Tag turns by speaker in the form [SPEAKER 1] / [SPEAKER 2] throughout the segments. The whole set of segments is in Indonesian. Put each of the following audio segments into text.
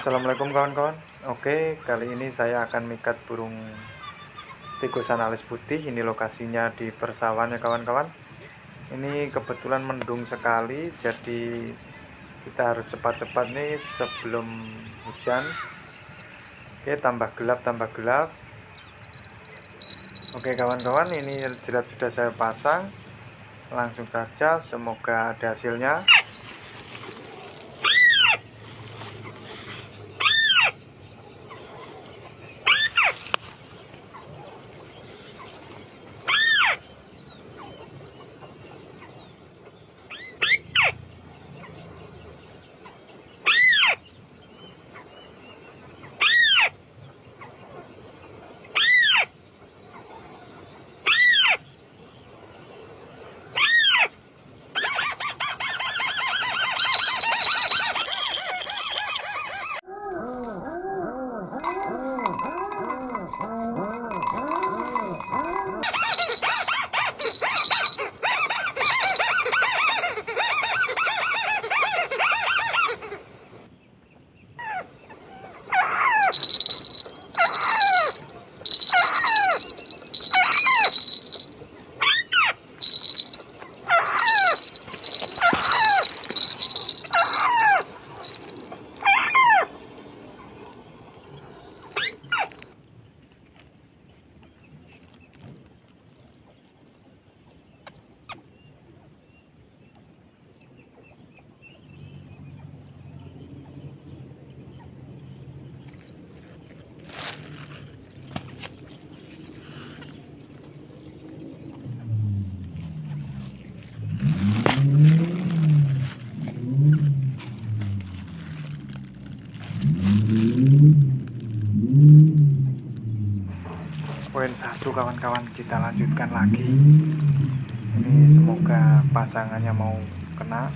[SPEAKER 1] Assalamualaikum kawan-kawan. Oke, kali ini saya akan mikat burung tikusan alis putih. Ini lokasinya di persawahan ya kawan-kawan. Ini kebetulan mendung sekali, jadi kita harus cepat-cepat nih sebelum hujan. Oke, tambah gelap. Oke kawan-kawan, ini jerat sudah saya pasang. Langsung saja, semoga ada hasilnya. Poin 1 kawan-kawan, kita lanjutkan lagi. Ini semoga pasangannya mau kena.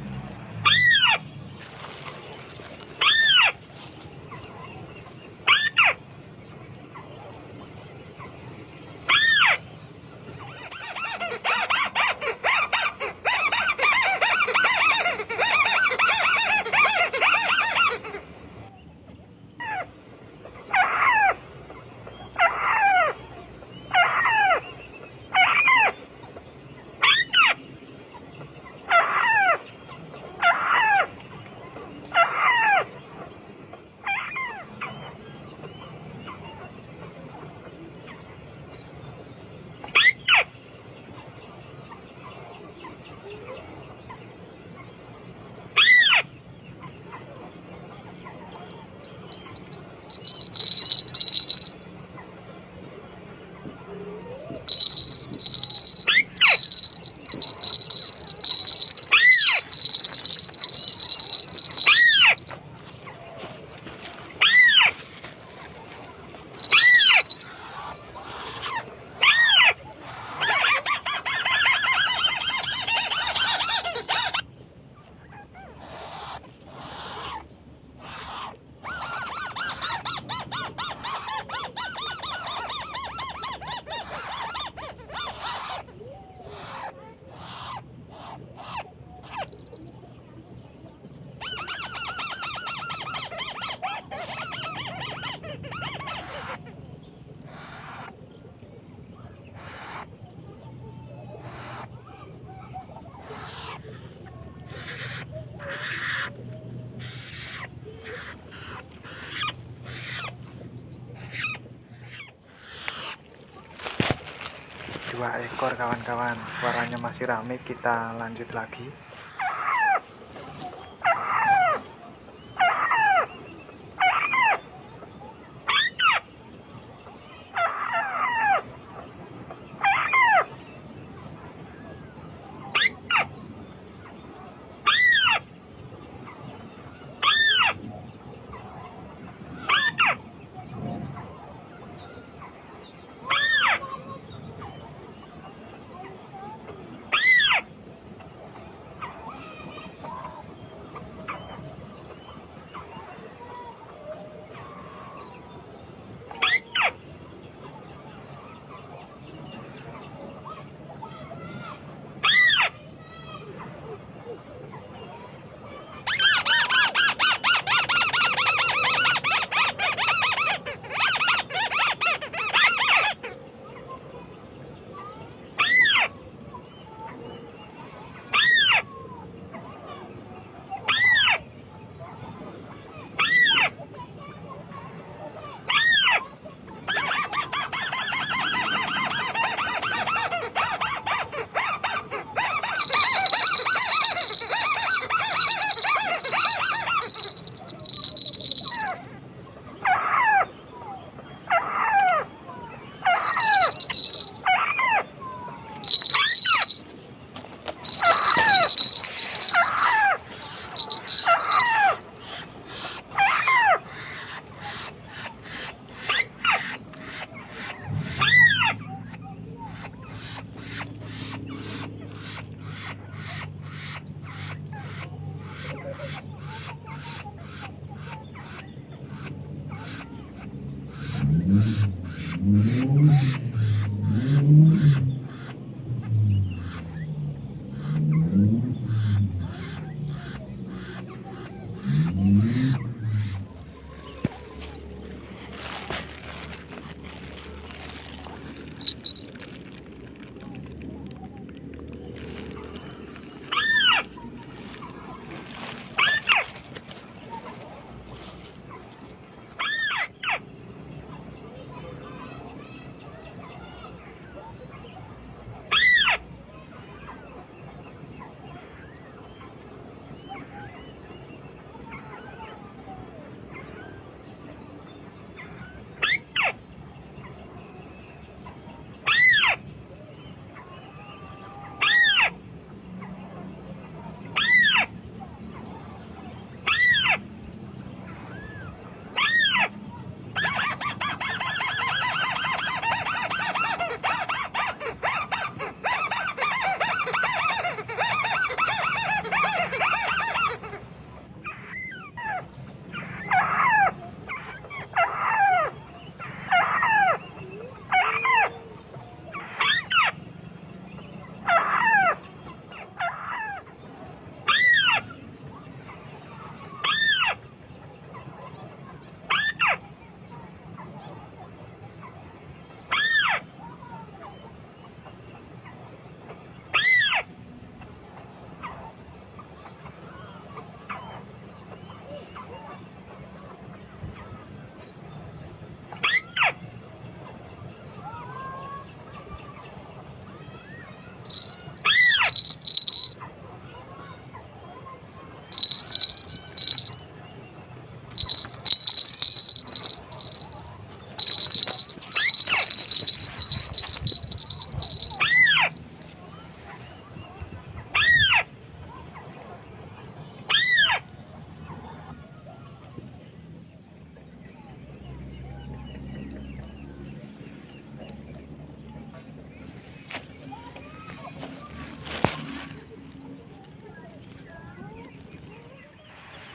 [SPEAKER 1] Dua ekor kawan-kawan, suaranya masih rame, kita lanjut lagi.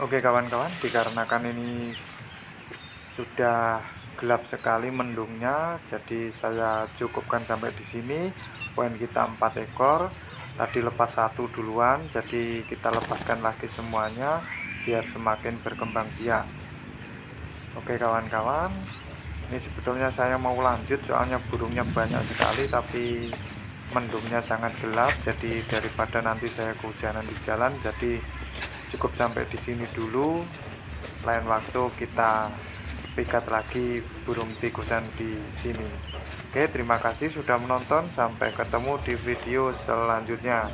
[SPEAKER 1] Oke kawan-kawan, dikarenakan ini sudah gelap sekali mendungnya, jadi saya cukupkan sampai di sini. Poin kita 4 ekor. Tadi lepas satu duluan, jadi kita lepaskan lagi semuanya biar semakin berkembang biak. Oke kawan-kawan, ini sebetulnya saya mau lanjut soalnya burungnya banyak sekali, tapi mendungnya sangat gelap, jadi daripada nanti saya kehujanan di jalan, jadi cukup sampai di sini dulu. Lain waktu kita pikat lagi burung tikusan di sini. Oke, terima kasih sudah menonton. Sampai ketemu di video selanjutnya.